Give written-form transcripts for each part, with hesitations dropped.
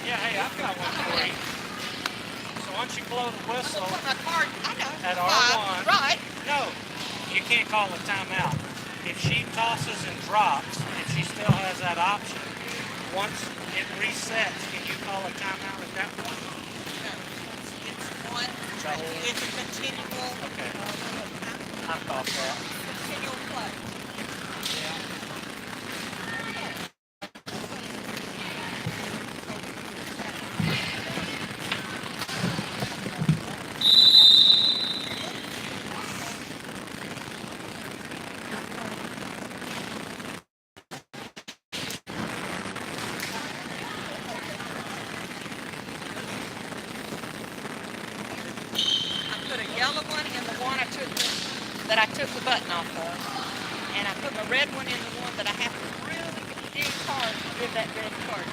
Yeah, hey, I've got one for you. So once you blow the whistle at R1, right? No, you can't call a timeout. If she tosses and drops, and she still has that option, once it resets, can you call a timeout at that point? No, it's one. It's a continual. Okay. I thought that. Continual play. Yeah. Yellow one and the one that I took the button off of, and I put my red one in the one that I have to really dig hard to give that red card.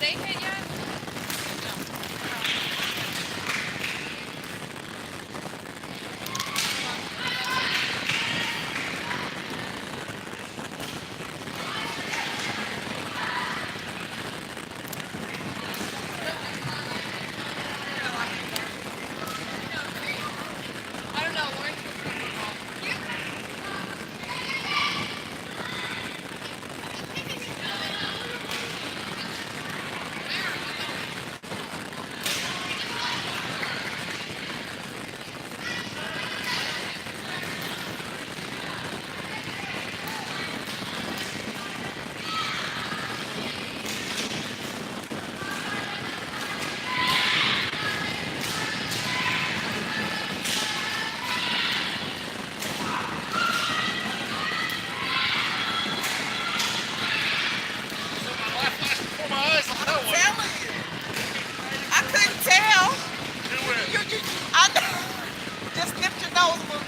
date hit yet? No. I don't know. Lauren's supposed to come home. I couldn't tell. I just snipped your nose a little.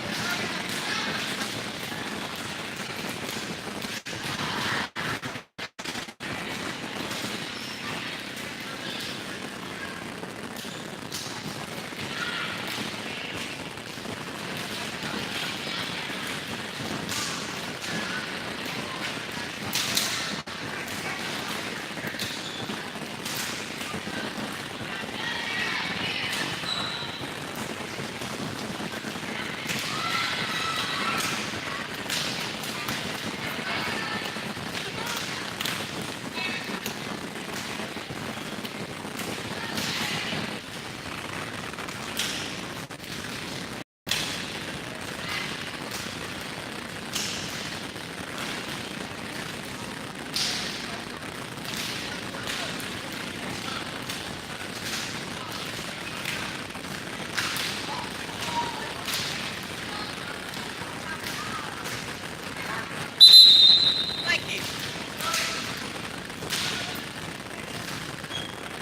Thank you.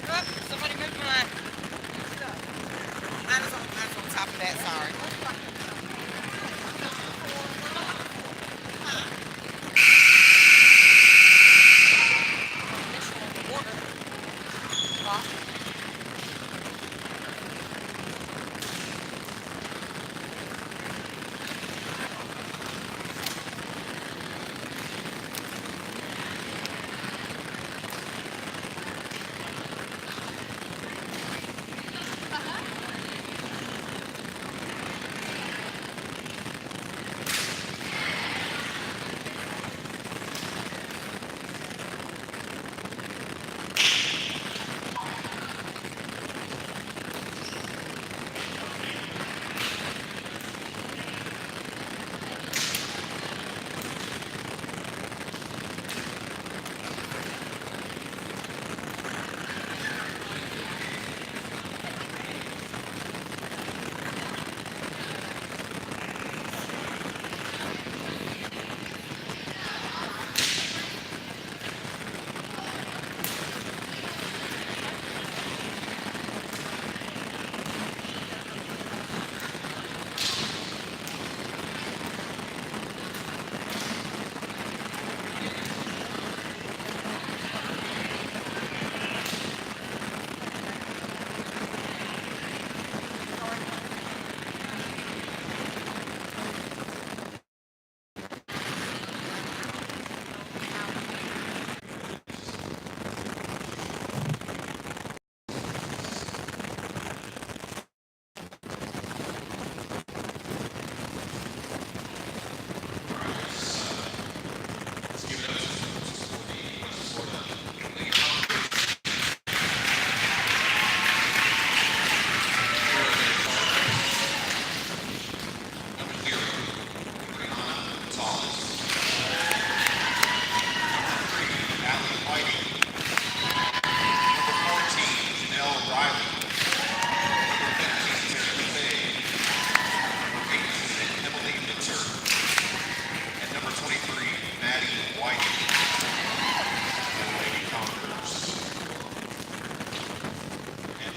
Oh, somebody moved mine. Mine's on top of that, sorry.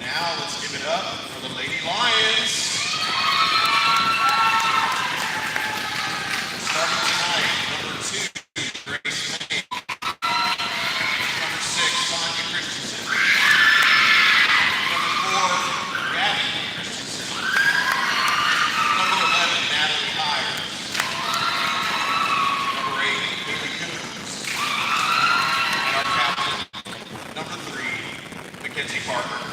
Now let's give it up for the Lady Lions. Starting tonight, number 2, Grace May. Number 6, Tanya Christensen. Parker.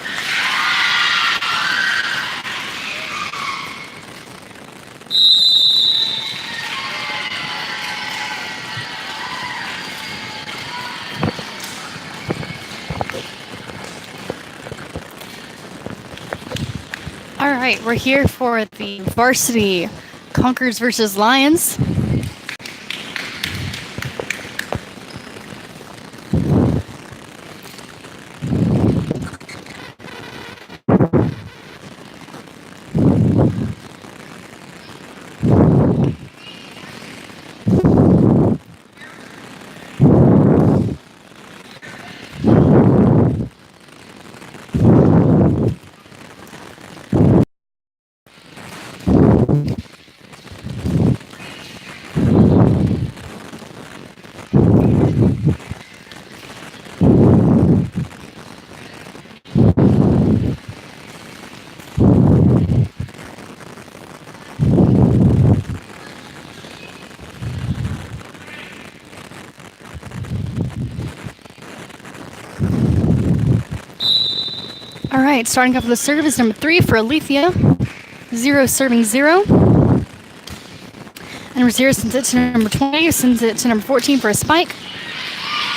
All right, we're here for the Varsity Conquerors versus Lions. All right, starting off with the serve is number 3 for Aletheia. 0 serving 0. And number 0 sends it to number 20, sends it to number 14 for a spike.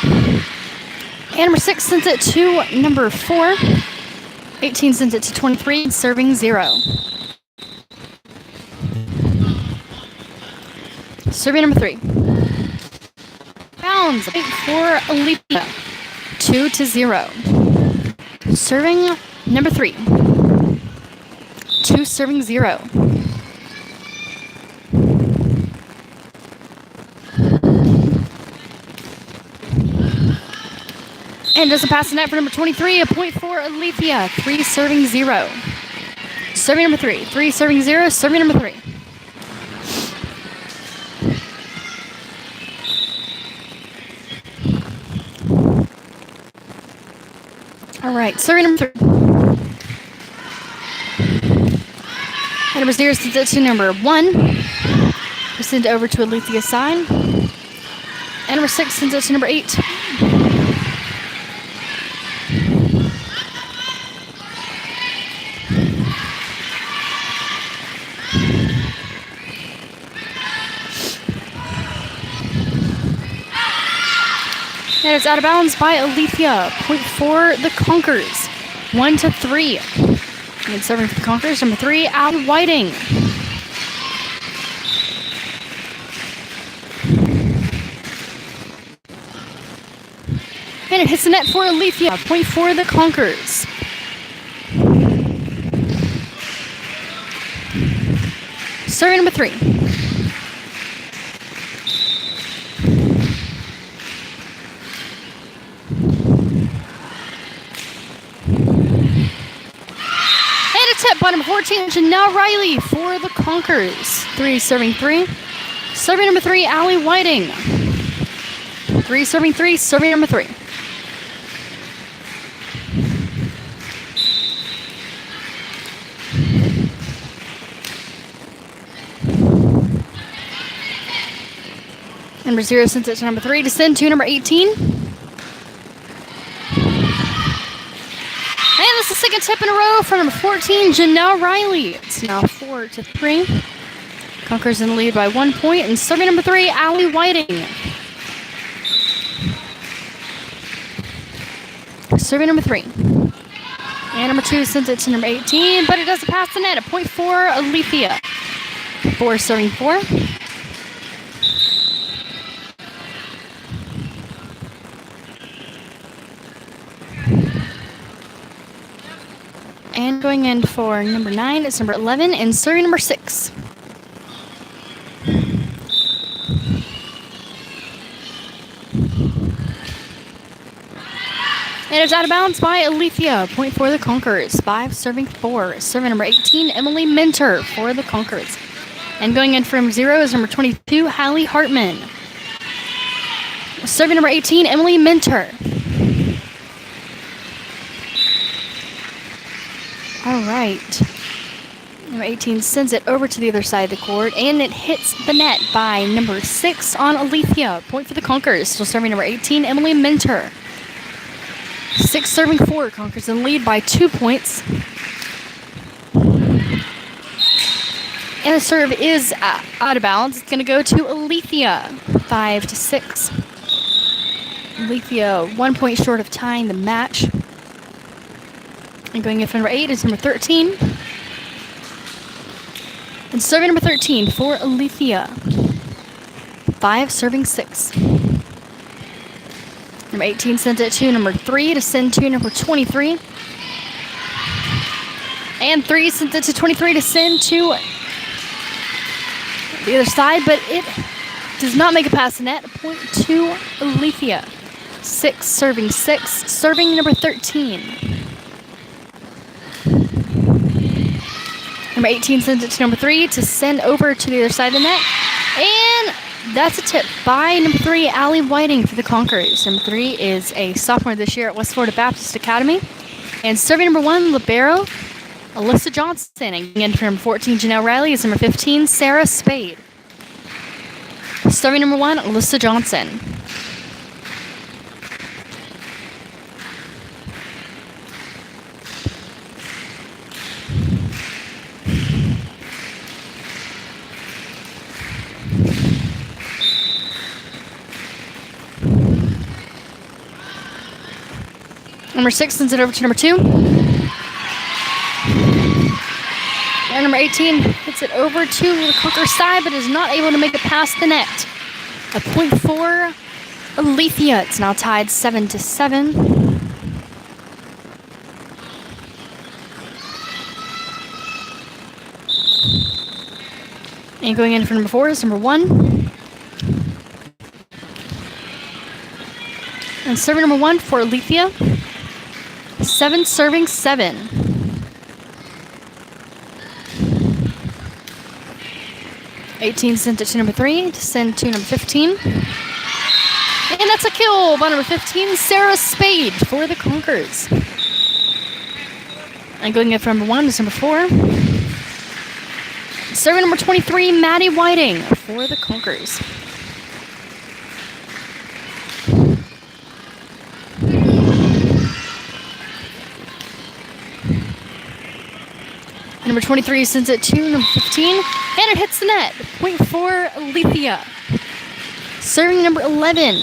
And number 6 sends it to number 4. 18 sends it to 23, serving 0. Serving number 3. Bounds for Aletheia. 2-0. Serving number 3. 2 serving 0. And doesn't pass the net for number 23. A point for Aletheia. 3 serving 0. Serving number 3. 3 serving 0. Serving number 3. All right, serving number 3. And number 0 sends it to number 1. We send it over to Aletheia's side. And number 6 sends it to number 8. And it's out of bounds by Aletheia. Point for the Conquerors. 1-3. And serving for the Conquerors, number 3, Al Whiting. And it hits the net for Aletheia. Point for the Conquerors. Serving number 3. By number 14, Janelle Riley for the Conquerors. 3 serving 3. Serving number 3, Allie Whiting. 3 serving 3. Serving number 3. Number 0 sends it to number 3 to send to number 18. The second tip in a row from number 14, Janelle Riley. It's now 4-3. Conquerors in the lead by 1 point. And serving number 3, Allie Whiting. Serving number 3. And number 2 sends it to number 18, but it doesn't pass the net. A point for Aletheia. 4 serving 4. And going in for number 9 is number 11 and serving number 6. And it's out of bounds by Aletheia. Point for the Conquerors. 5 serving 4. Serving number 18, Emily Minter for the Conquerors. And going in from 0 is number 22, Hallie Hartman. Serving number 18, Emily Minter. All right. Number 18 sends it over to the other side of the court, and it hits the net by number 6 on Aletheia. Point for the Conquerors. Still serving number 18, Emily Minter. 6 serving 4. Conquerors in the lead by 2 points. And the serve is out of bounds. It's going to go to Aletheia, 5-6. Aletheia 1 point short of tying the match. And going in for number 8 is number 13. And serving number 13 for Aletheia. 5 serving 6. Number 18 sent it to number 3 to send to number 23. And 3 sent it to 23 to send to the other side, but it does not make it past the net. A point to Aletheia. 6 serving 6. Serving number 13. Number 18 sends it to number 3 to send over to the other side of the net. And that's a tip by number 3, Allie Whiting for the Conquerors. Number 3 is a sophomore this year at West Florida Baptist Academy. And serving number 1, libero, Alyssa Johnson. And again for number 14, Janelle Riley, is number 15, Sarah Spade. Serving number 1, Alyssa Johnson. Number 6 sends it over to number 2. And number 18 hits it over to the Conquerors side, but is not able to make it past the net. A point for Aletheia. It's now tied 7-7. And going in for number 4 is number 1. And serving number 1 for Aletheia. 7 serving 7. '18 sent it to number 3 to send to number 15. And that's a kill by number 15, Sarah Spade for the Conquerors. And going in for number 1 is number 4. Serving number 23, Maddie Whiting for the Conquerors. Number 23 sends it to number 15, and it hits the net. Point for Aletheia. Serving number 11.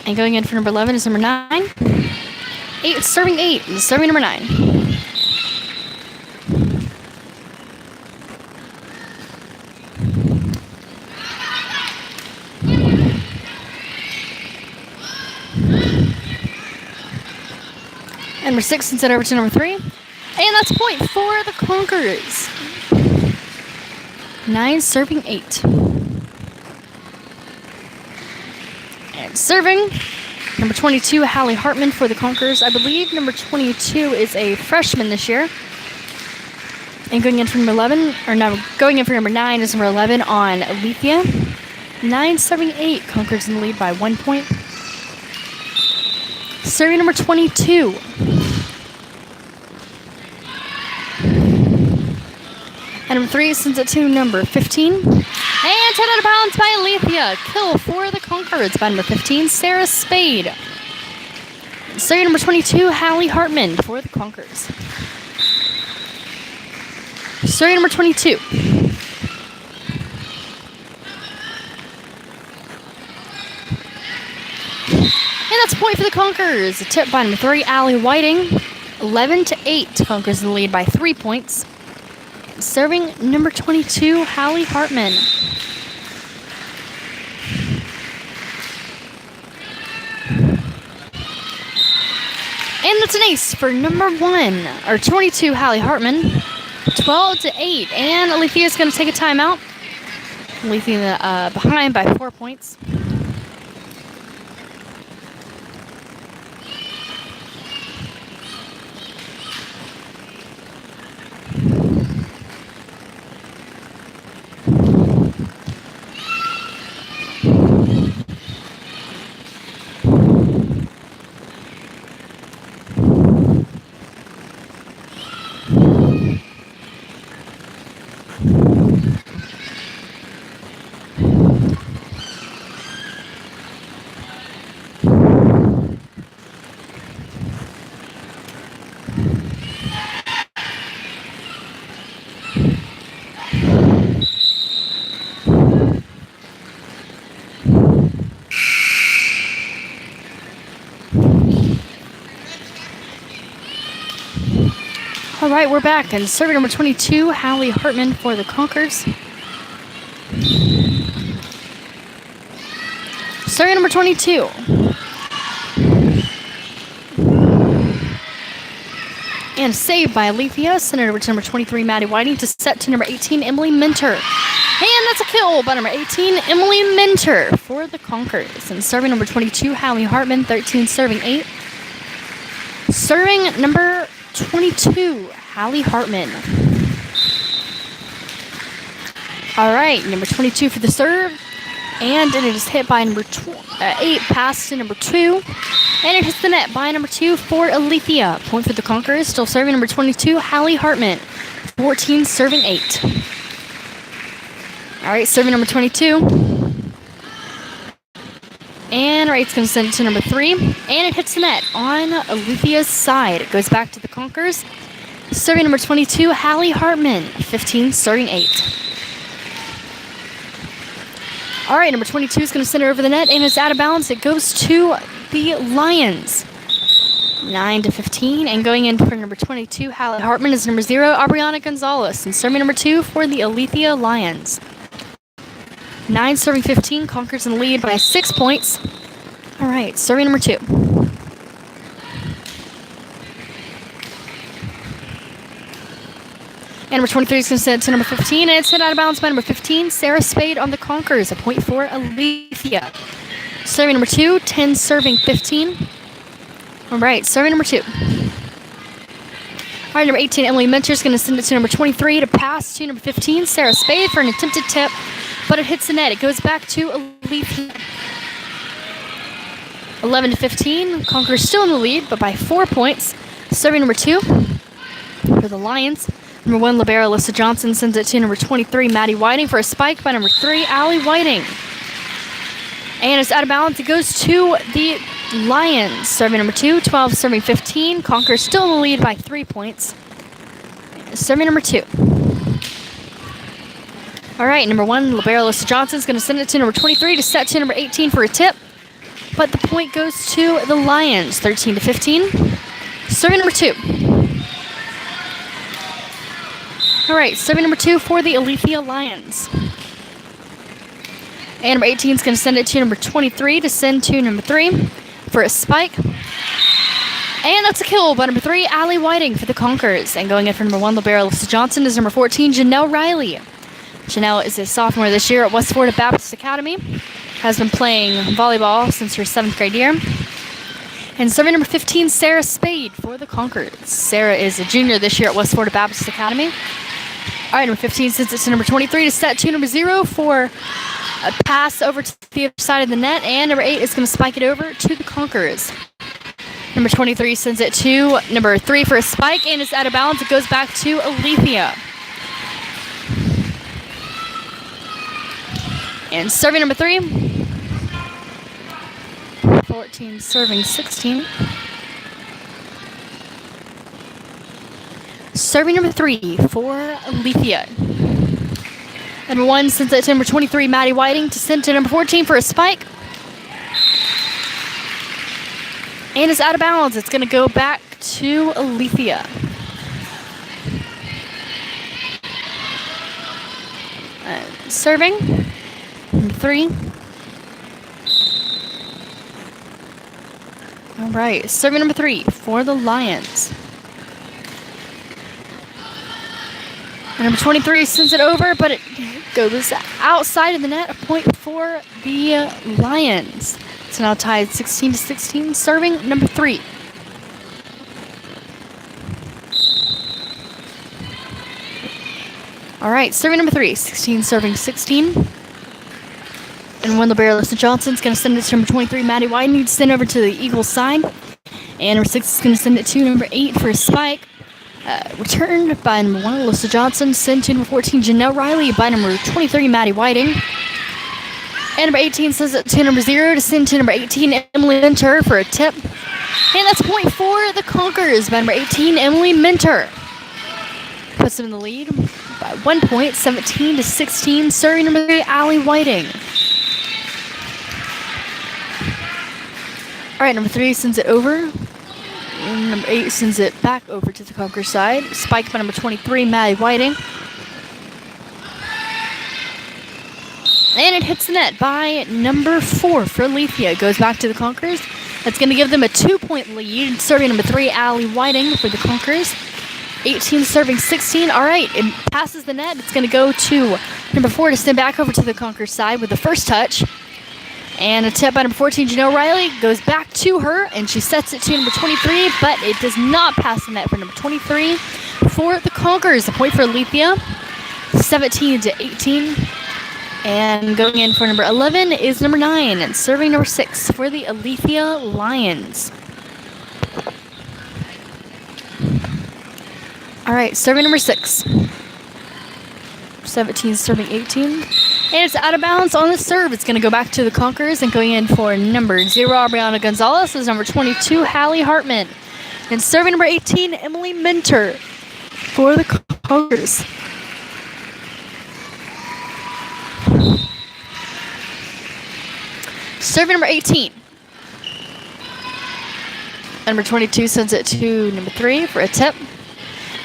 And going in for number 11 is number 9. Serving 8, and serving number 9. Number 6 sends it over to number 3. And that's a point for the Conquerors. 9 serving 8. And serving, number 22, Hallie Hartman for the Conquerors. I believe number 22 is a freshman this year. And going in for number 11, or no, going in for number 9 is number 11 on Aletheia. 9 serving 8. Conquerors in the lead by 1 point. Serving number 22. And number 3 sends it to number 15. And 10 out of bounds by Aletheia. Kill for the Conquerors by number 15, Sarah Spade. Serving number 22, Hallie Hartman for the Conquerors. Serving number 22. And that's a point for the Conquerors. A tip by number 3, Allie Whiting. 11-8. Conquerors in the lead by 3 points. Serving number 22, Hallie Hartman. And that's an ace for number 1, or 22, Hallie Hartman. 12-8. And Aletheia is going to take a timeout. Aletheia behind by 4 points. All right, we're back. And serving number 22, Hallie Hartman for the Conquerors. Serving number 22. And saved by Aletheia. Send it over to number 23, Maddie Whiting, to set to number 18, Emily Minter. And that's a kill by number 18, Emily Minter for the Conquerors. And serving number 22, Hallie Hartman, 13, serving 8. Serving number 22, Hallie Hartman. All right, number 22 for the serve. And it is hit by number 8, pass to number 2. And it hits the net by number 2 for Aletheia. Point for the Conquerors. Still serving number 22, Hallie Hartman. 14, serving 8. All right, serving number 22. And right, it's going to send it to number 3. And it hits the net on Aletheia's side. It goes back to the Conquerors. Serving number 22, Hallie Hartman. 15, serving 8. All right, number 22 is going to send it over the net, and it's out of bounds. It goes to the Lions. 9-15, and going in for number 22, Hallie Hartman, is number 0, Aubriana Gonzalez, and serving number 2 for the Aletheia Lions. 9 serving 15, Conquerors in the lead by 6 points. All right, serving number 2. And number 23 is going to send it to number 15, and it's hit out of bounds by number 15, Sarah Spade on the Conquerors, a point for Aletheia. Serving number 2, 10 serving 15. All right, serving number 2. All right, number 18, Emily Minter, is going to send it to number 23 to pass to number 15, Sarah Spade, for an attempted tip, but it hits the net. It goes back to Aletheia. 11-15, Conquerors still in the lead, but by 4 points. Serving number 2 for the Lions. Number 1, libero Alyssa Johnson, sends it to number 23, Maddie Whiting, for a spike by number 3, Allie Whiting. And it's out of bounds. It goes to the Lions. Serving number 2, 12 serving 15. Conquerors still in the lead by 3 points. Serving number 2. All right, number 1, libero Alyssa Johnson, is going to send it to number 23 to set to number 18 for a tip. But the point goes to the Lions, 13-15. Serving number 2. All right, serving number 2 for the Aletheia Lions. And number 18 is going to send it to number 23 to send to number 3 for a spike. And that's a kill by number 3, Allie Whiting for the Conquerors. And going in for number 1, libero Alyssa Johnson, is number 14, Janelle Riley. Janelle is a sophomore this year at West Florida Baptist Academy. Has been playing volleyball since her 7th grade year. And serving number 15, Sarah Spade for the Conquerors. Sarah is a junior this year at West Florida Baptist Academy. All right, number 15 sends it to number 23 to set to number 0 for a pass over to the other side of the net. And number 8 is going to spike it over to the Conquerors. Number 23 sends it to number 3 for a spike, and it's out of bounds. It goes back to Aletheia. And serving number 3. 14 serving 16. Serving number 3 for Aletheia. Number 1 sends it to number 23, Maddie Whiting, to send to number 14 for a spike. And it's out of bounds. It's going to go back to Aletheia. Serving number 3. All right, serving number 3 for the Lions. And number 23 sends it over, but it goes outside of the net. A point for the Lions. It's now tied 16-16, serving number 3. All right, serving number 3, 16 serving 16. And one libero Alyssa Johnson is going to send it to number 23, Maddie Whiting, to send over to the Eagles side. And number 6 is going to send it to number 8 for a spike. Returned by number 1, Alyssa Johnson. Sent to number 14, Janelle Riley, by number 23, Maddie Whiting. And number 18 sends it to number 0 to send to number 18, Emily Minter, for a tip. And that's a point for the Conquerors by number 18, Emily Minter. Puts them in the lead by 1 point, 17-16. Serving number 3, Allie Whiting. All right, number 3 sends it over. Number 8 sends it back over to the Conquerors side. Spike by number 23, Maddie Whiting. And it hits the net by number 4 for Aletheia. It goes back to the Conquerors. That's going to give them a 2-point lead. Serving number 3, Allie Whiting for the Conquerors. 18 serving 16. All right, it passes the net. It's going to go to number 4 to send back over to the Conquerors side with the first touch. And a tip by number 14, Janelle Riley, goes back to her, and she sets it to number 23, but it does not pass the net for number 23 for the Conquerors. A point for Aletheia, 17-18. And going in for number 11 is number 9, and serving number 6 for the Aletheia Lions. All right, serving number 6. 17 serving 18. And it's out of bounds on the serve. It's going to go back to the Conquerors, and going in for number 0, Aubriana Gonzalez, is number 22, Hallie Hartman. And serving number 18, Emily Minter for the Conquerors. Serving number 18. Number 22 sends it to number 3 for a tip.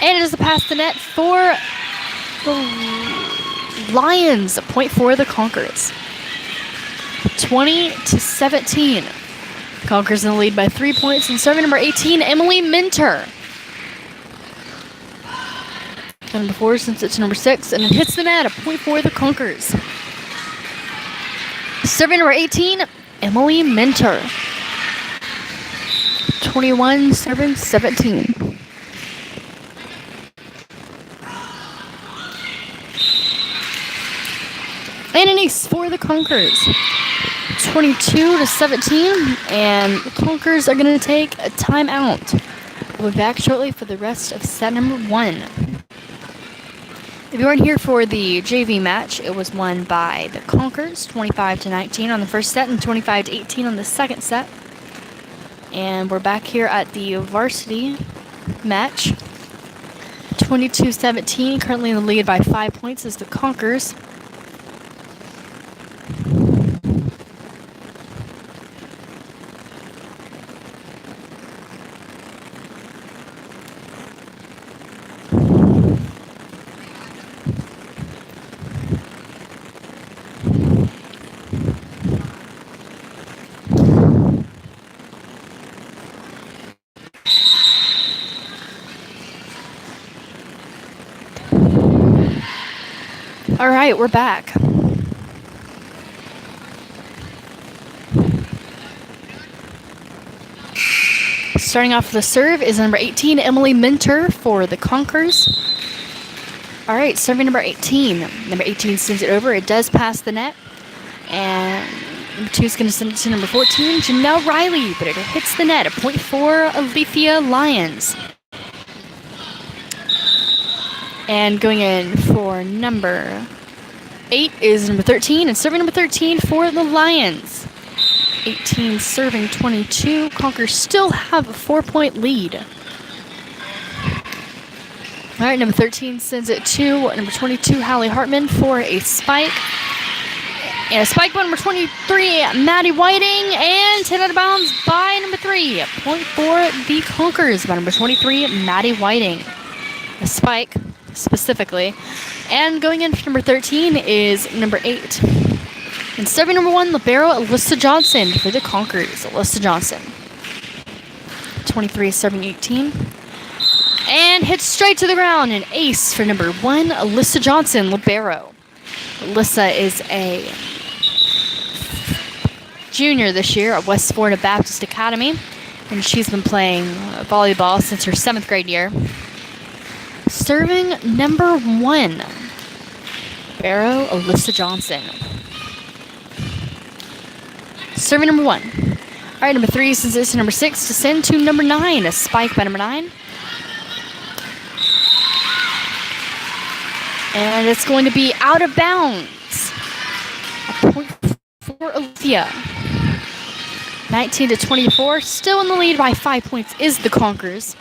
And it is a pass the net for the Lions. A point for the Conquerors. 20-17. Conquerors in the lead by 3 points. And serving number 18, Emily Minter. Number 4 sends it to number 6. And it hits the net. A point for the Conquerors. Serving number 18, Emily Minter. 21 serving 17. And an ace for the Conquerors. 22-17. And the Conquerors are going to take a timeout. We'll be back shortly for the rest of set number 1. If you weren't here for the JV match, it was won by the Conquerors, 25-19 on the first set and 25-18 on the second set. And we're back here at the Varsity match. 22-17, currently in the lead by 5 points is the Conquerors. All right, we're back. Starting off with the serve is number 18, Emily Minter for the Conquerors. All right, serving number 18. Number 18 sends it over. It does pass the net. And number 2 is going to send it to number 14, Janelle Riley, but it hits the net. A point for Aletheia Lions. And going in for number 8 is number 13, and serving number 13 for the Lions. 18 serving 22. Conquerors still have a 4-point lead. All right, number 13 sends it to number 22, Hallie Hartman, for a spike. And a spike by number 23, Maddie Whiting, and hit out of bounds by number 3. A point for the Conquerors by number 23, Maddie Whiting. A spike, specifically. And going in for number 13 is number 8. And serving number 1, libero Alyssa Johnson for the Conquerors. Alyssa Johnson. 23 serving 18. And hits straight to the ground. An ace for number 1, Alyssa Johnson, libero. Alyssa is a junior this year at West Florida Baptist Academy. And she's been playing volleyball since her 7th grade year. Serving number 1, libero Alyssa Johnson. Serving number 1. All right, number 3 sends this to number 6 to send to number 9. A spike by number 9. And it's going to be out of bounds. A point for Aletheia. 19-24. Still in the lead by 5 points is the Conquerors.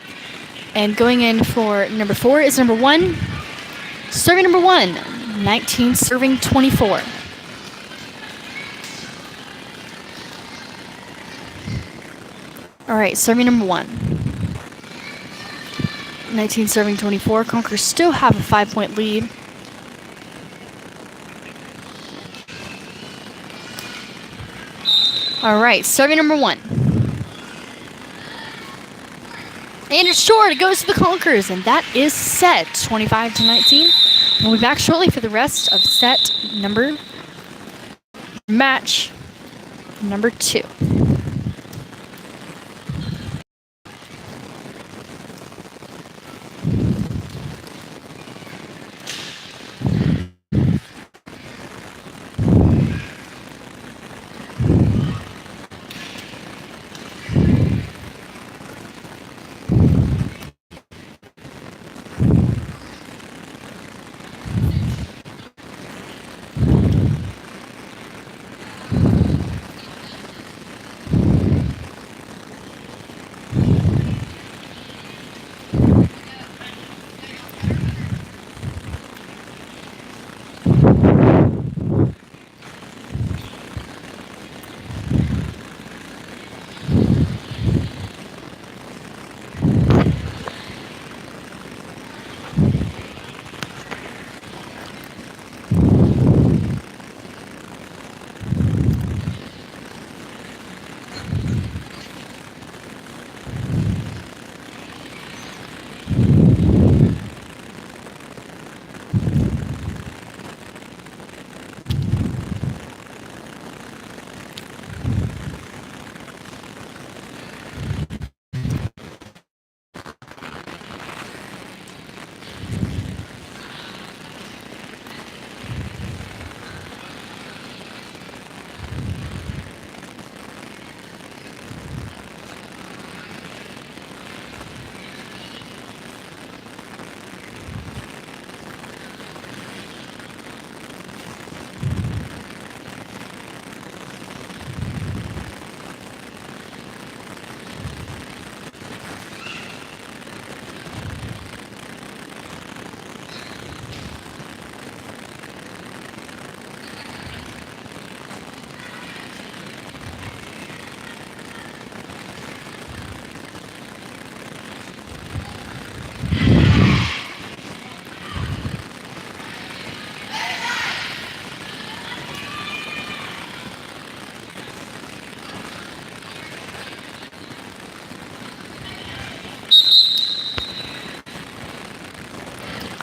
And going in for number 4 is number 1. Serving number 1. 19 serving 24. All right, serving number 1. 19 serving 24. Conquerors still have a 5-point lead. All right, serving number 1. And it's short. It goes to the Conquerors, and that is set 25-19. We'll be back shortly for the rest of match number 2.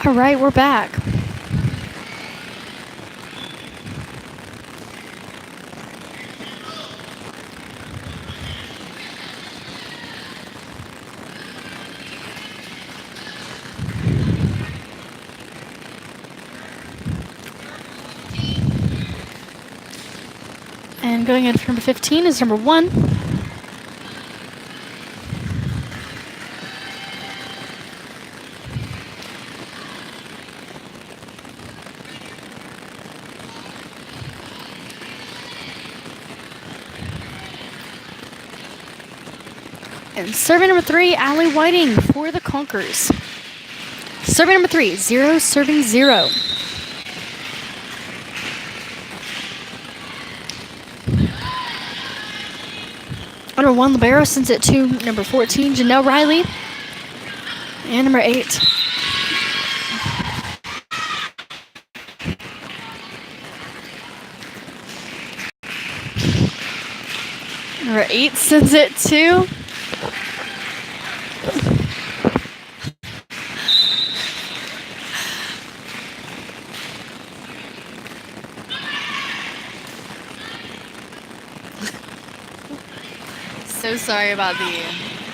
All right, we're back. And going in for number 15 is number 1. And serving number 3, Allie Whiting for the Conquerors. Serving number 3, 0 serving 0. Number 1, libero sends it to number 14, Janelle Riley. And number 8. Number 8 sends it to so sorry about the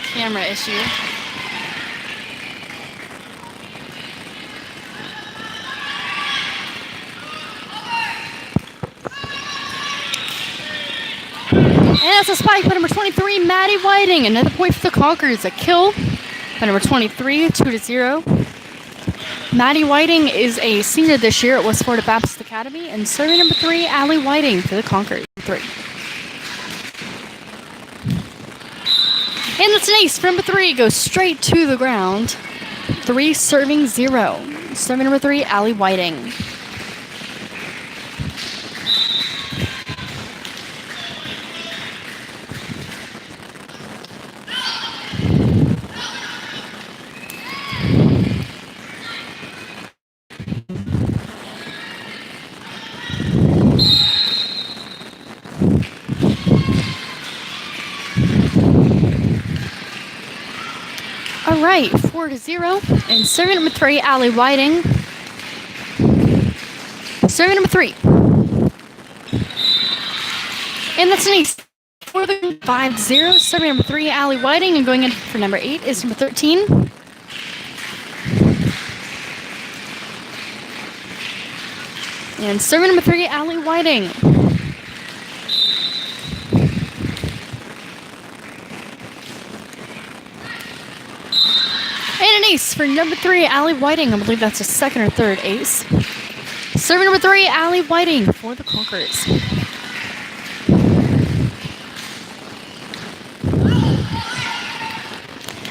camera issue. And that's a spike by number 23, Maddie Whiting. Another point for the Conquerors. A kill by number 23, 2-0. Maddie Whiting is a senior this year at West Florida Baptist Academy. And serving number 3, Allie Whiting for the Conquerors. 3. And that's an ace for number 3. Goes straight to the ground. 3 serving 0. Serving number 3, Allie Whiting. right, 4-0. And serving number 3, Allie Whiting. Serving number 3. And that's an ace for the 5-0. Serving number 3, Allie Whiting. And going in for number 8 is number 13. And serving number 3, Allie Whiting. And an ace for number 3, Allie Whiting. I believe that's a second or third ace. Serving number 3, Allie Whiting for the Conquerors.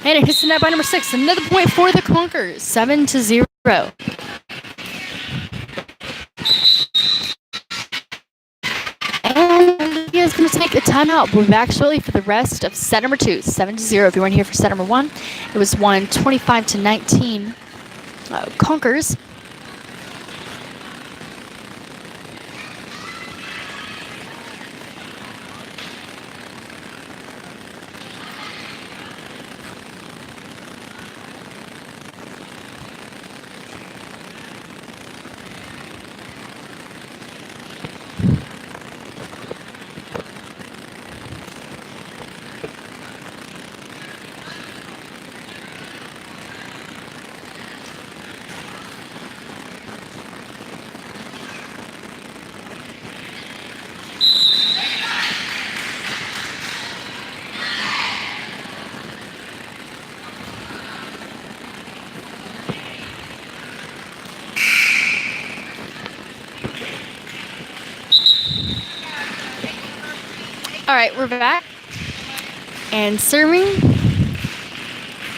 And it hits the net by number 6. Another point for the Conquerors. 7-0. And Olivia is going to take a timeout. We'll be back shortly for the rest of set number 2. 7-0. If you weren't here for set number 1, it was won 25-19. Conquerors. All right, we're back. And serving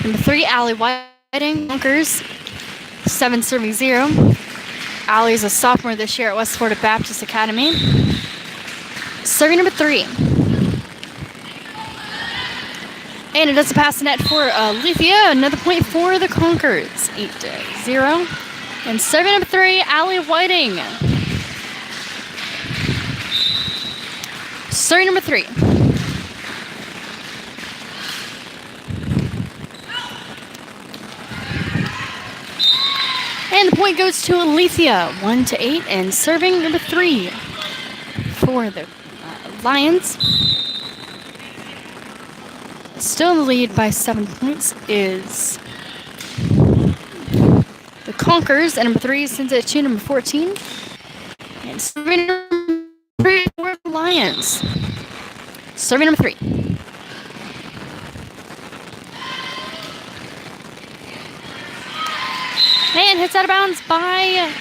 number 3, Allie Whiting. Conquerors, 7 serving 0. Allie is a sophomore this year at West Florida Baptist Academy. Serving number 3. And it does pass the net for Aletheia. Another point for the Conquerors. 8-0. And serving number 3, Allie Whiting. Serving number 3. And the point goes to Aletheia, 1-8, and serving number 3 for the Lions. Still in the lead by 7 points is the Conquerors, and number 3 sends it to number 14. And serving number 3 for the Lions. Serving number 3. And hits out of bounds by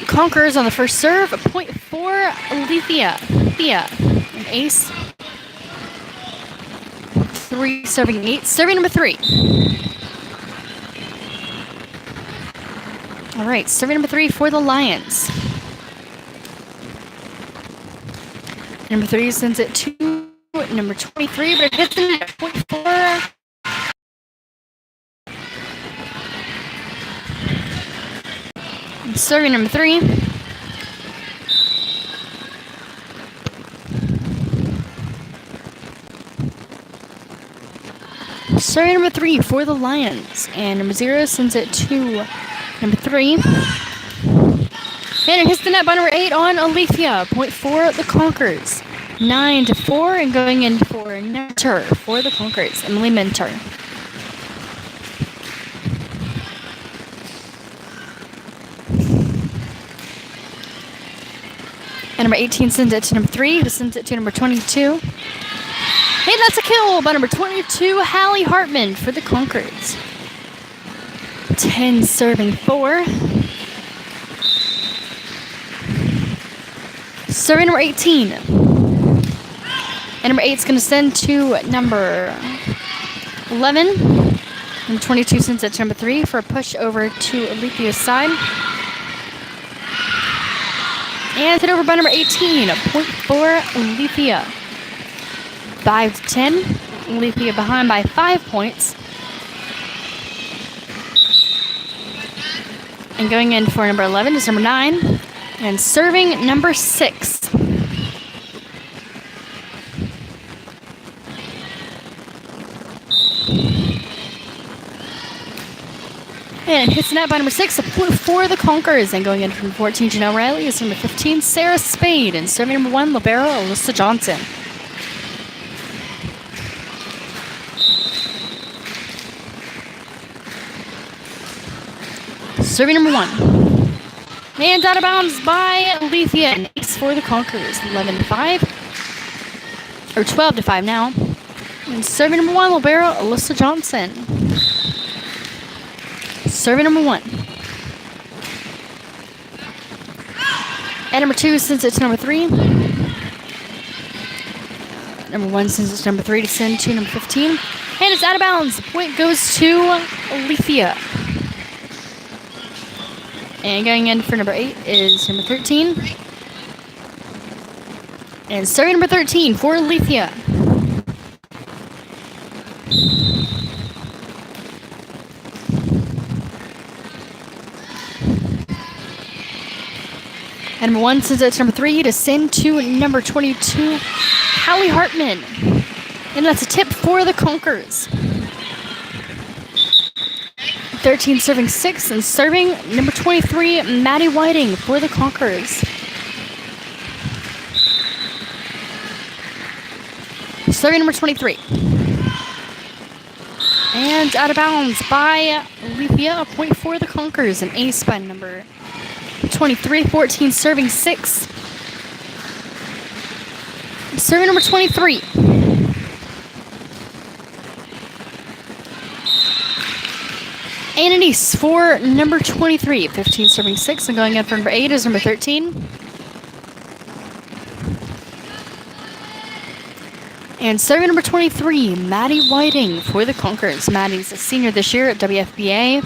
Conquerors on the first serve. A point for Aletheia. An ace. 3 serving 8. Serving number 3. All right, serving number 3 for the Lions. Number 3 sends it to number 23, but it hits in at point 4. Serving number 3. Serving number 3 for the Lions. And number 0 sends it to number 3. And it hits the net by number 8 on Aletheia. Point for the Conquerors. 9-4, and going in for Mentor for the Conquerors. Emily Mentor. And number 18 sends it to number 3, who sends it to number 22. Hey, that's a kill by number 22, Hallie Hartman for the Conquerors. 10 serving 4. Serving number 18. And number 8 is going to send to number 11. Number 22 sends it to number 3 for a push over to Alethia's side. And hit over by number 18. A point for Aletheia. 5-10. Aletheia behind by 5 points. And going in for number 11 is number 9. And serving number 6. And hits the net by number 6, a point for the Conquerors. And going in from 14, Janelle Riley is number 15, Sarah Spade. And serving number 1, libero, Alyssa Johnson. Serving number 1. And out of bounds by Aletheia. An ace for the Conquerors. 11-5. Or 12-5 now. And serving number 1, libero, Alyssa Johnson. Serving number 1. And number 2 sends it to number 3. Number 1 sends it to number 3 to send to number 15. And it's out of bounds. The point goes to Aletheia. And going in for number 8 is number 13. And serving number 13 for Aletheia. And number 1 sends it to number 3 to send to number 22, Hallie Hartman. And that's a tip for the Conquerors. 13 serving 6 and serving number 23, Maddie Whiting for the Conquerors. Serving number 23. And out of bounds by Aletheia, a point for the Conquerors. An ace by number 23, 14 serving 6. Serving number 23. And an ace for number 23, 15 serving 6. And going in for number 8 is number 13. And serving number 23, Maddie Whiting for the Conquerors. Maddie's a senior this year at WFBA.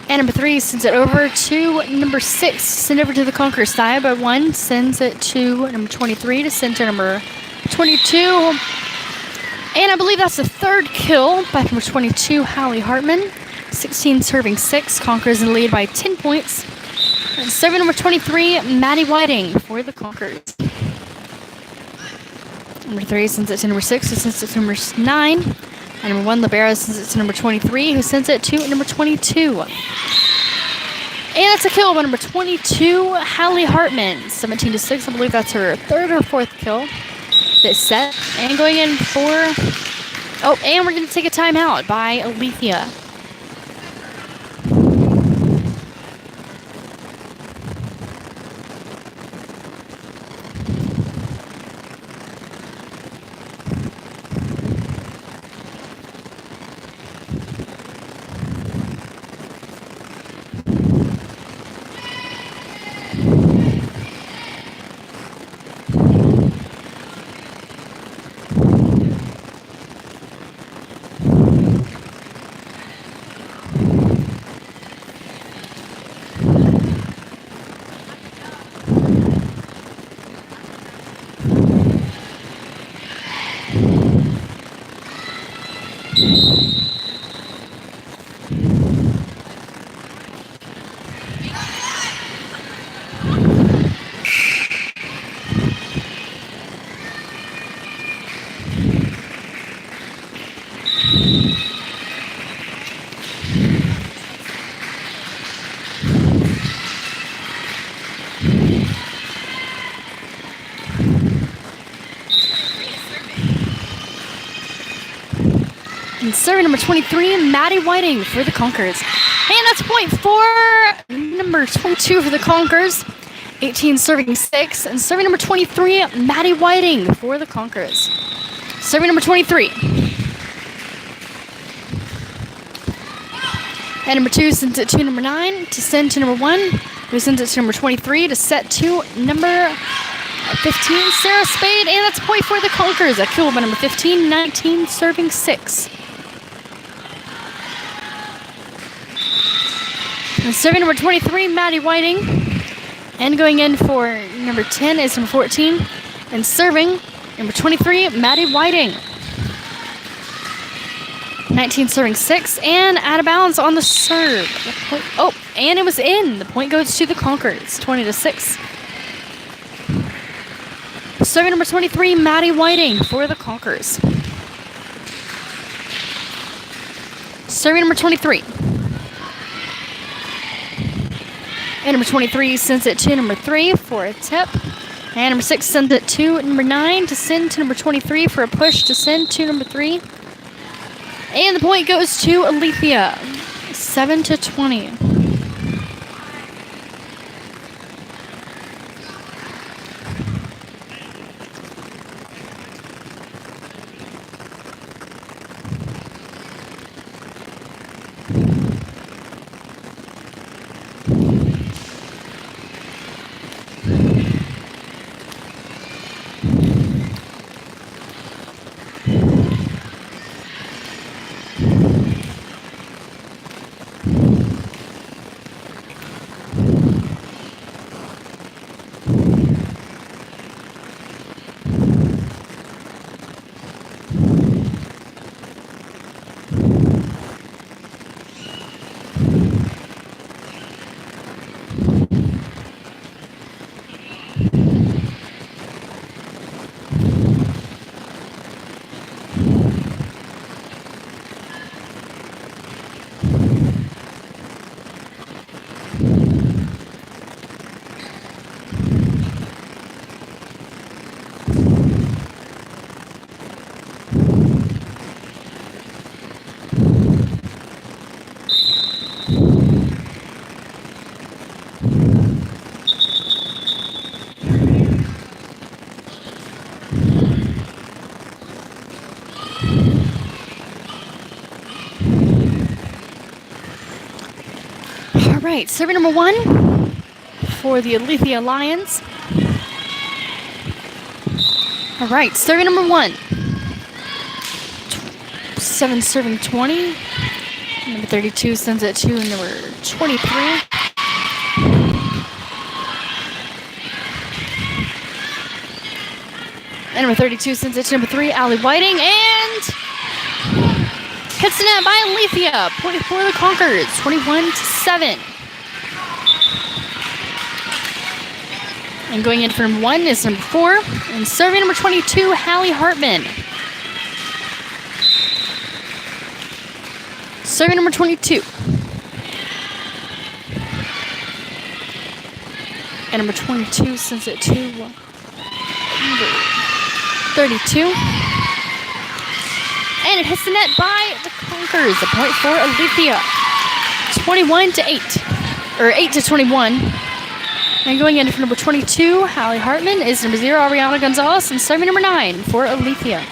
And number 3 sends it over to number 6. Send over to the Conquerors side by 1. Sends it to number 23 to send to number 22. And I believe that's the 3rd kill by number 22, Hallie Hartman. 16 serving 6. Conquerors in the lead by 10 points. And serving number 23, Maddie Whiting for the Conquerors. Number 3 sends it to number 6, who sends it to number 9. And number 1, libero, sends it to number 23, who sends it to number 22. And that's a kill by number 22, Hallie Hartman. 17-6, I believe that's her 3rd or 4th kill this set. And going in for... Oh, and we're going to take a timeout by Aletheia. And serving number 23, Maddie Whiting for the Conquerors. And that's a point for number 22 for the Conquerors. 18 serving 6. And serving number 23, Maddie Whiting for the Conquerors. Serving number 23. And number 2 sends it to number 9 to send to number 1, who sends it to number 23 to set to number 15, Sarah Spade. And that's a point for the Conquerors. A kill by number 15, 19 serving 6. And serving number 23, Maddie Whiting. And going in for number 10 is number 14. And serving number 23, Maddie Whiting. 19 serving 6. And out of bounds on the serve. Oh, and it was in. The point goes to the Conquerors, 20-6. Serving number 23, Maddie Whiting for the Conquerors. Serving number 23. And number 23 sends it to number 3 for a tip. And number 6 sends it to number 9 to send to number 23 for a push to send to number 3. And the point goes to Aletheia, 7-20. All right, serving number 1 for the Aletheia Lions. All right, serving number 1. 7 serving 20. Number 32 sends it to number 23. And number 32 sends it to number 3, Allie Whiting, and hits the net by Aletheia. Point for the Conquerors, 21-7. And going in for number 1 is number 4. And serving number 22, Hallie Hartman. Serving number 22. And number 22 sends it to number 32. And it hits the net by the Conquerors. A point for Aletheia. 21-8. Or 8-21. And going in for number 22, Hallie Hartman, is number 0, Ariana Gonzalez, and serving number 9 for Aletheia.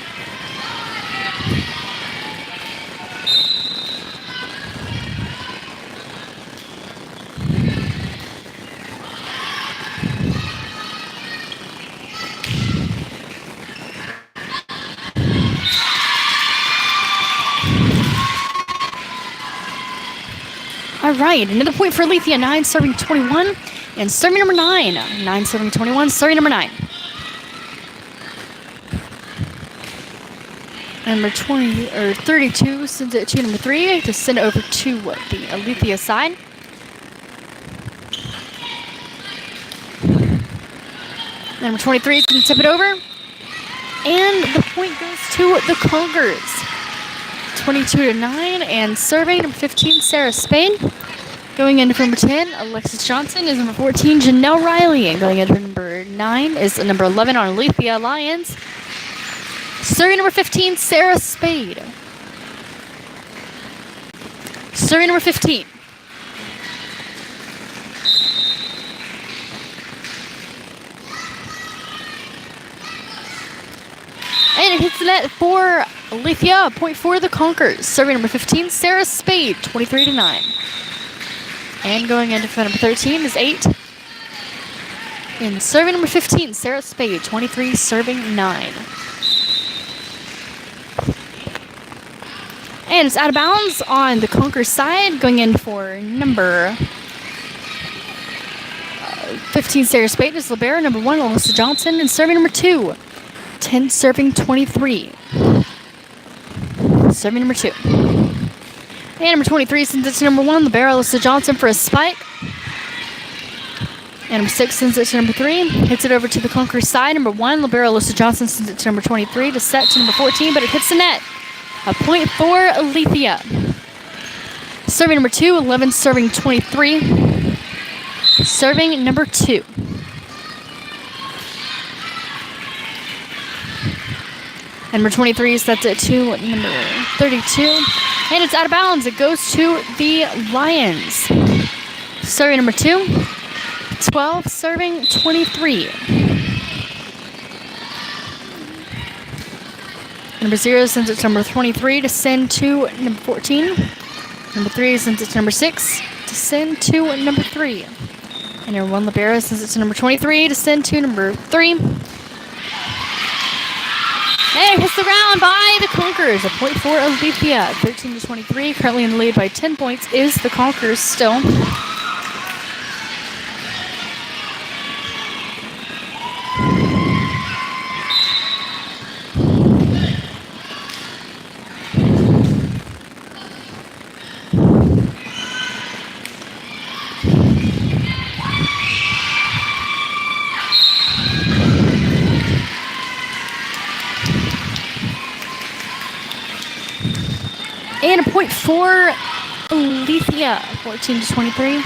All right, another point for Aletheia, 9 serving 21. And serving number 9, 9 serving 21, serving number 9. And number 32 sends it to number 3 to send it over to the Aletheia side. Number 23 is going to tip it over. And the point goes to the Conquerors. 22-9, and serving number 15, Sarah Spain. Going into number 10, Alexis Johnson, is number 14, Janelle Riley. And going into number 9 is number 11 on Aletheia Lions. Serving number 15, Sarah Spade. Serving number 15. And it hits the net for Aletheia, a point for the Conquerors. Serving number 15, Sarah Spade, 23-9. And going into number 13 is 8. And serving number 15, Sarah Spade, 23, serving 9. And it's out of bounds on the Conquerors side, going in for number 15, Sarah Spade, is libero. Number 1, Alyssa Johnson, and serving number 2, 10 serving 23. Serving number 2. And number 23 sends it to number 1, libero Alyssa Johnson, for a spike. And number 6 sends it to number 3. Hits it over to the Conquerors side. Number 1, libero Alyssa Johnson, sends it to number 23 to set to number 14, but it hits the net. A point for Aletheia. Serving number 2, 11 serving 23. Serving number 2. Number 23 sets it to number 32. And it's out of bounds. It goes to the Lions. Serving number 2. 12 serving 23. Number 0 sends it to number 23 to send to number 14. Number 3 sends it to number 6 to send to number 3. And number 1 libero sends it to number 23 to send to number 3. And hits the round by the Conquerors. A point for Aletheia. 13-23. Currently in the lead by 10 points is the Conquerors still. And a point for Aletheia, 14-23.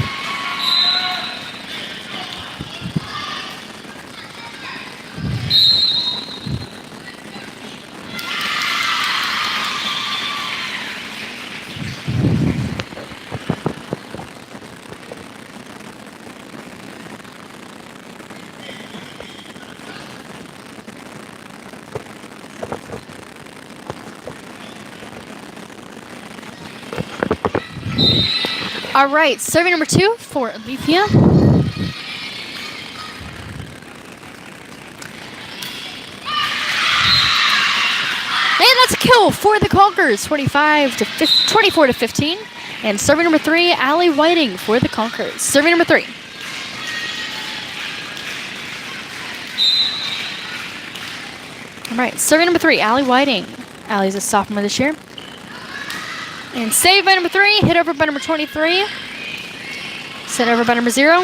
All right, serving number 2 for Aletheia. And that's a kill for the Conquerors, 24-15. And serving number 3, Allie Whiting for the Conquerors. Serving number 3. All right, serving number 3, Allie Whiting. Allie's a sophomore this year. And saved by number 3, hit over by number 23. Sent over by number 0.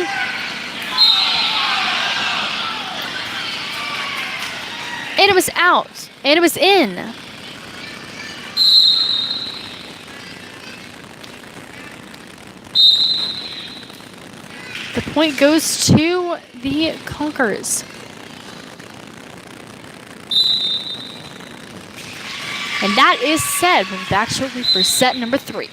And it was out. And it was in. The point goes to the Conquerors. And that is said. We'll be back shortly for set number 3.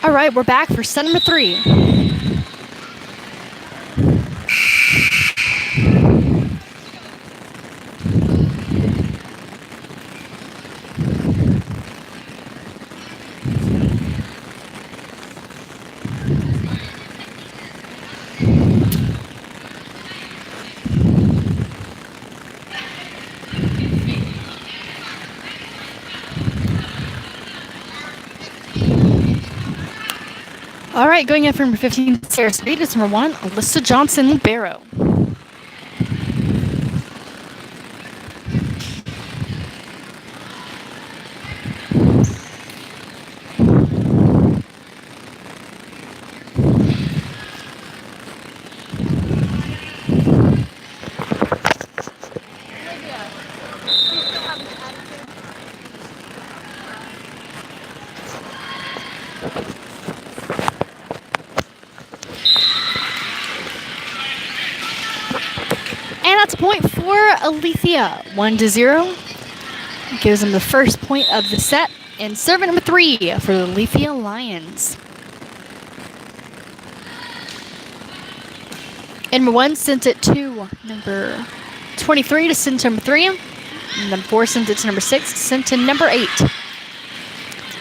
All right, we're back for set number 3. All right, going in for number 15, Sarah Speed is number 1, Alyssa Johnson Libero. And that's a point for Aletheia, 1-0. Gives them the first point of the set. And serve number 3 for the Aletheia Lions. And number 1 sends it to number 23 to send to number 3. And number 4 sends it to number 6 to send to number 8.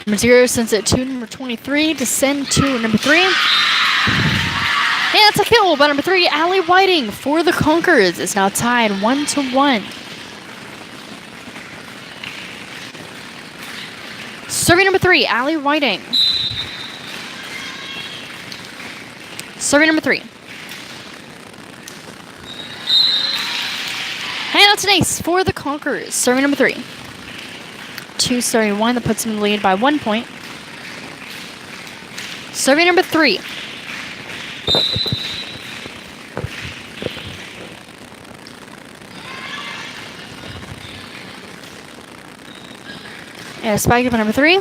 Number 0 sends it to number 23 to send to number 3. And that's a kill by number 3, Allie Whiting for the Conquerors. It's now tied 1-1. Serving number 3, Allie Whiting. Serving number 3. And that's an ace for the Conquerors. Serving number 3. 2 serving 1, that puts them in the lead by 1 point. Serving number 3. And a spike up on number 3.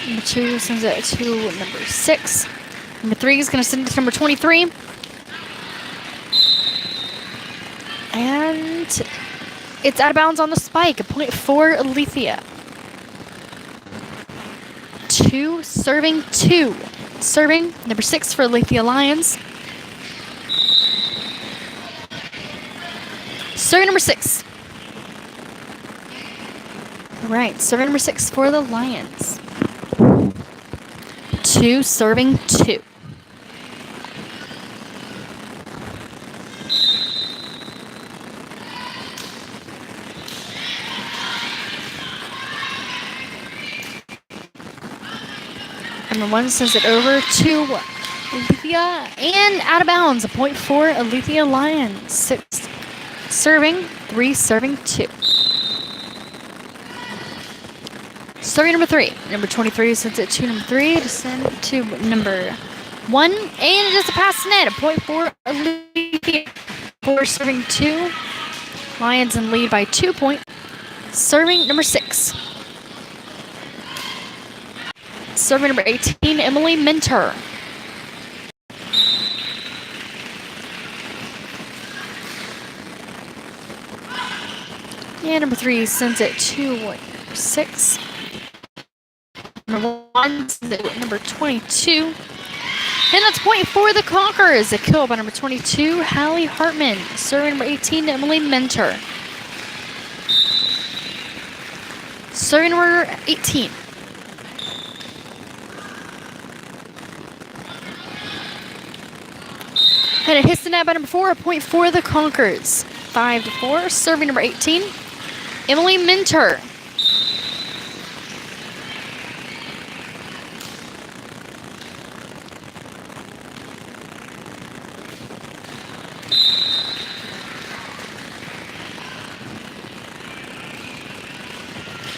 Number 2 sends it to number 6. Number 3 is going to send it to number 23. And it's out of bounds on the spike. A point for Aletheia. 2 serving 2. Serving number 6 for Aletheia Lions. Serving number 6. All right, serving number 6 for the Lions. 2 serving 2. Number 1 sends it over to Aletheia and out of bounds. A point for Aletheia Lions. 6 serving, 3 serving 2. Serving number 3. Number 23 sends it to number 3 to send to number 1. And it is a pass net. A point for Aletheia. 4 serving 2. Lions in lead by 2 points. Serving number 6. Serving number 18, Emily Minter. And number 3 sends it to 6. Number 1 sends it to number 22. And that's point for the Conquerors. A kill by number 22, Hallie Hartman. Serving number 18, Emily Minter. Serving number 18. And it hits the net by number 4, a point for the Conquerors. 5-4, serving number 18, Emily Minter.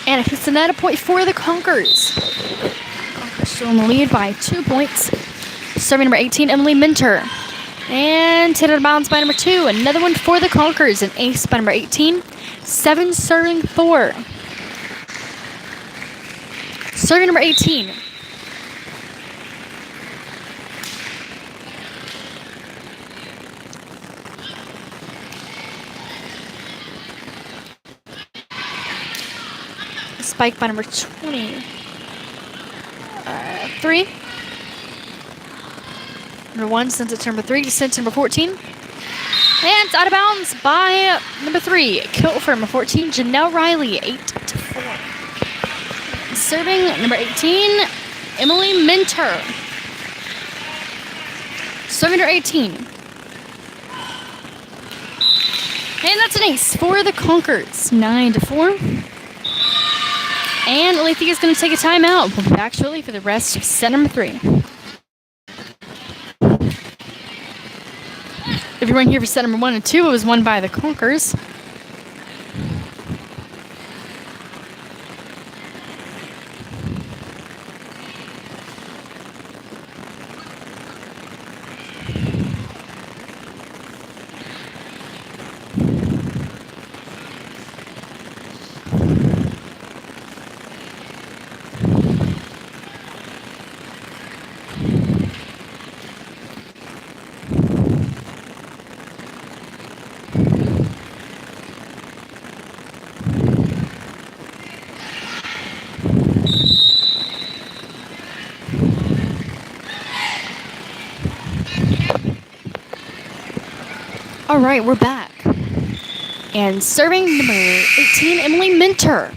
And it hits the net, a point for the Conquerors. Conquerors still in the lead by 2 points. Serving number 18, Emily Minter. And hit out of bounds by number 2. Another one for the Conquerors. An ace by number 18. 7 serving 4. Serving number 18. Spike by number 20. 3. Number 1 sends it to number 3 to send to number 14. And it's out of bounds by number 3. Kill for number 14, Janelle Riley, 8-4. Serving number 18, Emily Minter. Serving number 18. And that's an ace for the Conquerors, 9-4. And Aletheia is going to take a timeout. We'll be back shortly for the rest of set number 3. If you weren't here for set number 1 and 2, it was won by the Conquerors. All right, we're back. And serving number 18, Emily Minter.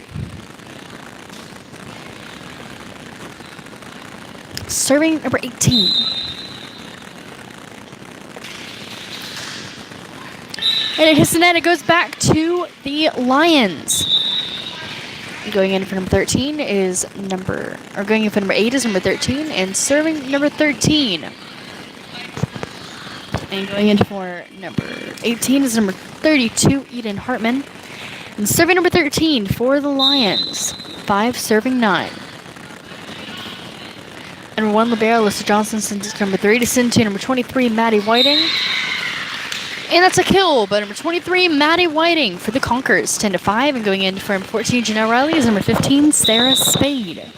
Serving number 18. And it hits the net. It goes back to the Lions. Going in for number 13 is going in for number 8 is number 13, and serving number 13. And going in for number 18 is number 32, Eden Hartman. And serving number 13 for the Lions, 5 serving 9. Number 1, libero, Alyssa Johnson sends it to number 3 to send to number 23, Maddie Whiting. And that's a kill, but number 23, Maddie Whiting for the Conquerors, 10-5. And going in for number 14, Janelle Riley is number 15, Sarah Spade.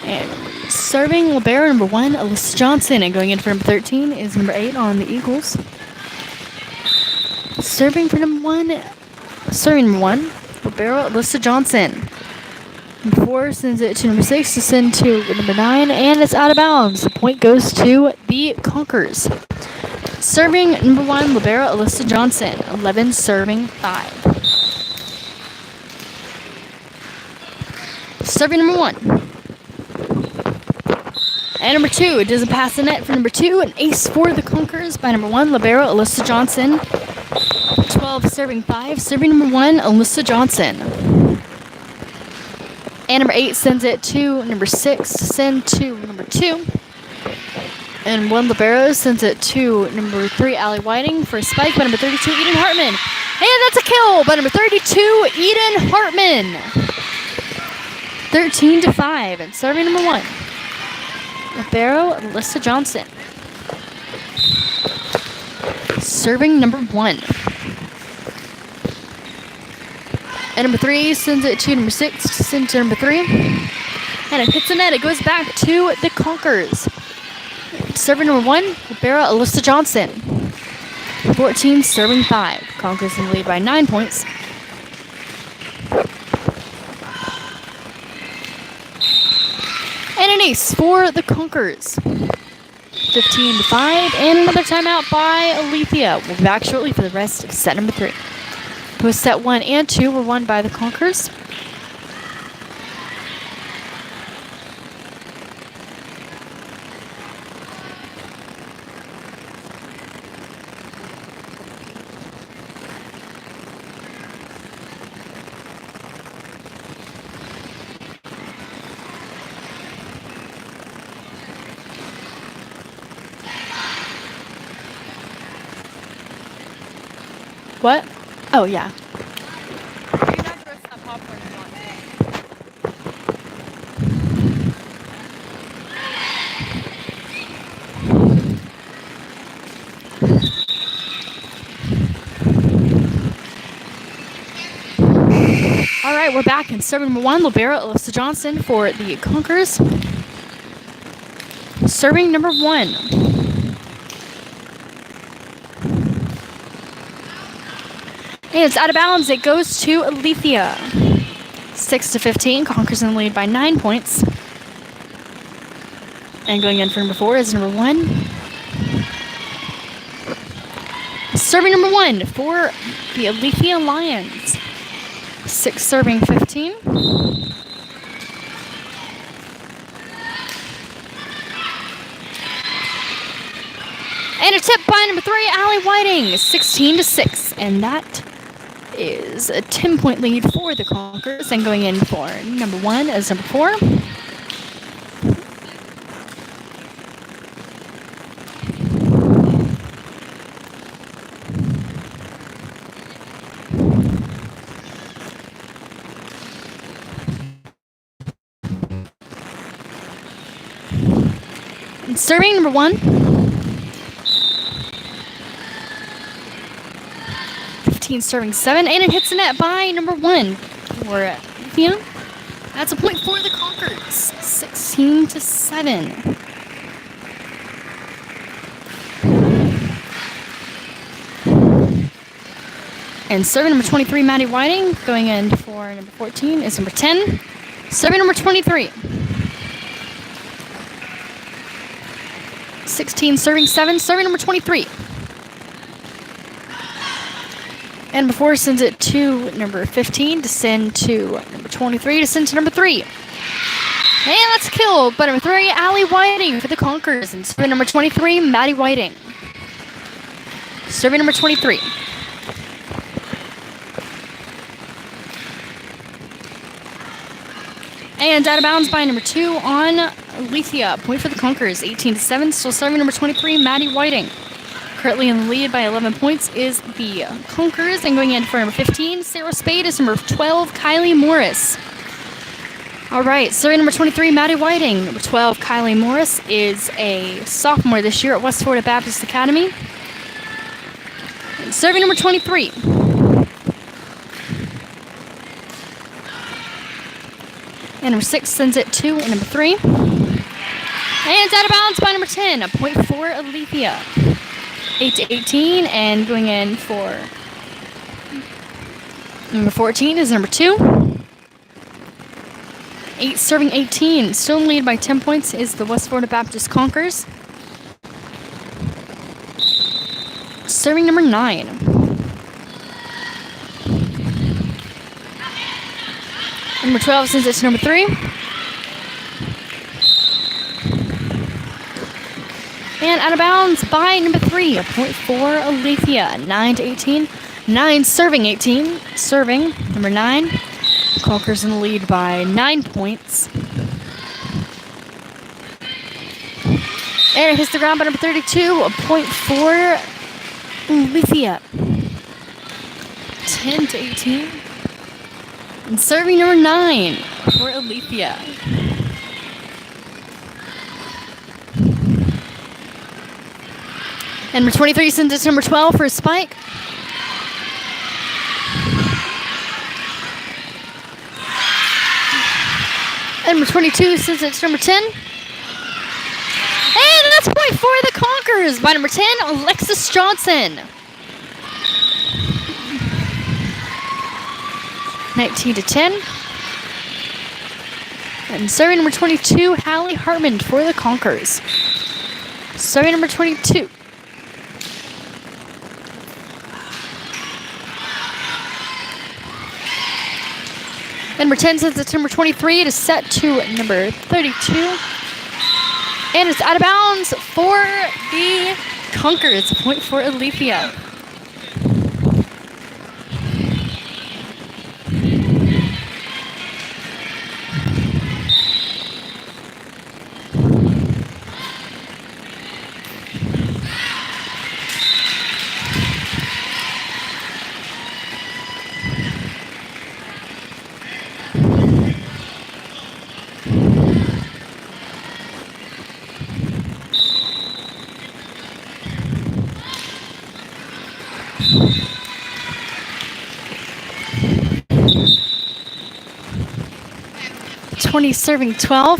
And serving libero, number 1, Alyssa Johnson. And going in for number 13 is number 8 on the Eagles. Serving number 1, libero, Alyssa Johnson. Number 4 sends it to number 6 to send to number 9, and it's out of bounds. The point goes to the Conquerors. Serving number 1, libero, Alyssa Johnson. 11 serving 5. Serving number 1. And number 2, it doesn't pass the net for number 2. An ace for the Conquerors by number 1, libero, Alyssa Johnson. 12 serving 5. Serving number 1, Alyssa Johnson. And number 8 sends it to number 6 to send to number 2. And 1 libero sends it to number 3, Allie Whiting for a spike by number 32, Eden Hartman. And that's a kill by number 32, Eden Hartman. 13-5. And serving number 1, libero, Alyssa Johnson. Serving number 1. And number 3 sends it to number 6 to send to number 3. And it hits the net. It goes back to the Conquerors. Serving number 1, libero, Alyssa Johnson. 14 serving 5. Conquerors in the lead by 9 points. And an ace for the Conquerors. 15-5. And another timeout by Aletheia. We'll be back shortly for the rest of set number 3. Both set 1 and 2 were won by the Conquerors. What? Oh, yeah. All right, we're back in serving number 1, libero, Alyssa Johnson for the Conquerors. Serving number 1. And it's out of bounds. It goes to Aletheia. 6-15. Conquerors in the lead by 9 points. And going in for number 4 is number 1. Serving number 1 for the Aletheia Lions. 6 serving 15. And a tip by number 3, Allie Whiting, 16-6. And that is a 10-point lead for the Conquerors. And going in for number 1 is number 4. And serving number 1. 15 serving 7, and it hits the net by number 1 for Aletheia. That's a point for the Conquerors, 16-7. And serving number 23, Maddie Whiting. Going in for number 14 is number 10. Serving number 23. 16 serving 7, serving number 23. And before sends it to number 15 to send to number 23 to send to number 3. And that's killed by number 3, Allie Whiting for the Conquerors. And serving number 23, Maddie Whiting. Serving number 23. And out of bounds by number 2 on Aletheia. Point for the Conquerors, 18-7. Still serving number 23, Maddie Whiting. Currently in the lead by 11 points is the Conquerors. And going in for number 15, Sarah Spade, is number 12, Kylie Morris. All right, serving number 23, Maddie Whiting. Number 12, Kylie Morris, is a sophomore this year at West Florida Baptist Academy. And serving number 23. And number 6 sends it to number 3. And it's out of bounds by number 10. A point for Aletheia. 8-18. And going in for number 14 is number 2. 8 serving 18. Still in lead by 10 points is the West Florida Baptist Conquerors. Serving number 9. Number 12 sends it to number 3. And out of bounds by number 3. A point for Aletheia. 9-18. 9 serving 18. Serving number 9. Conquerors in the lead by 9 points. And it hits the ground by number 32. A point for Aletheia. 10-18. And serving number 9 for Aletheia. And number 23 sends it to number 12 for a spike. And number 22 sends it to number 10. And that's a point for the Conquerors by number 10, Alexis Johnson. 19-10. And serving number 22, Hallie Hartman for the Conquerors. Serving number 22. And number 10 sends it to number 23 to set to number 32. And it's out of bounds for the Conquerors. A point for Aletheia. Serving 12.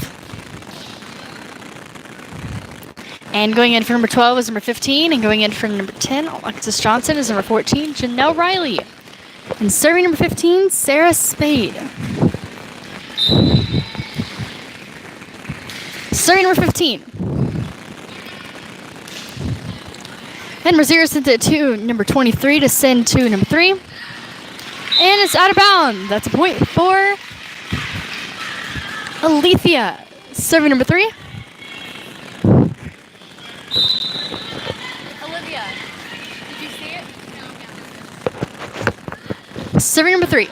And going in for number 12 is number 15. And going in for number 10, Alexis Johnson, is number 14, Janelle Riley. And serving number 15, Sarah Spade. Serving number 15. And number 0 sends it to number 23 to send to number 3. And it's out of bounds. That's a point for Aletheia. Serving number 3. Olivia, did you see it? Serving number 3.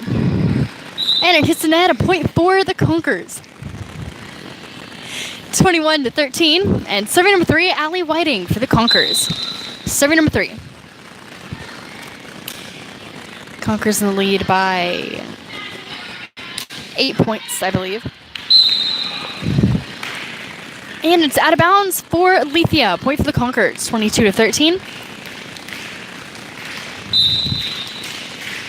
And it hits the net, a point for the Conquerors. 21-13. And serving number 3, Allie Whiting for the Conquerors. Serving number 3. Conquerors in the lead by 8 points, I believe. And it's out of bounds for Aletheia. Point for the Conquerors, 22-13.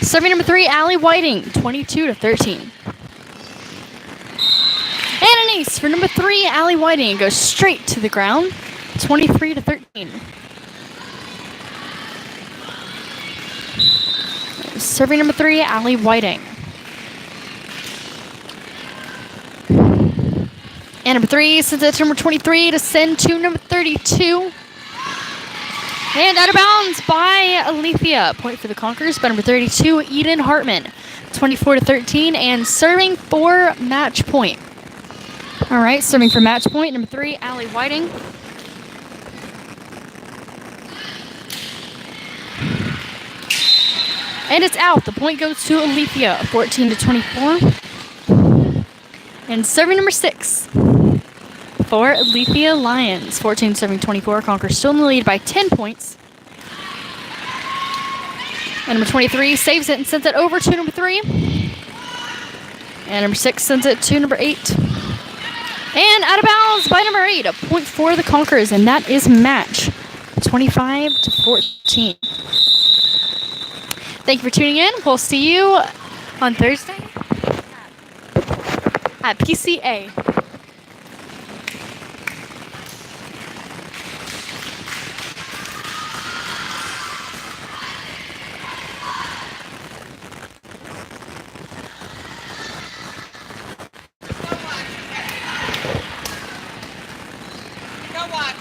Serving number 3, Allie Whiting, 22-13. And an ace for number 3, Allie Whiting. It goes straight to the ground, 23-13. Serving number 3, Allie Whiting. And number 3 sends it to number 23 to send to number 32. And out of bounds by Aletheia. Point for the Conquerors by number 32, Eden Hartman. 24-13 and serving for match point. All right, serving for match point, number 3, Allie Whiting. And it's out. The point goes to Aletheia, 14-24. And serving number 6 for Aletheia Lions, 14-7-24. Conquerors still in the lead by 10 points. And number 23 saves it and sends it over to number 3. And number 6 sends it to number 8. And out of bounds by number 8, a point for the Conquerors, and that is match 25-14. Thank you for tuning in. We'll see you on Thursday at PCA. Go watch.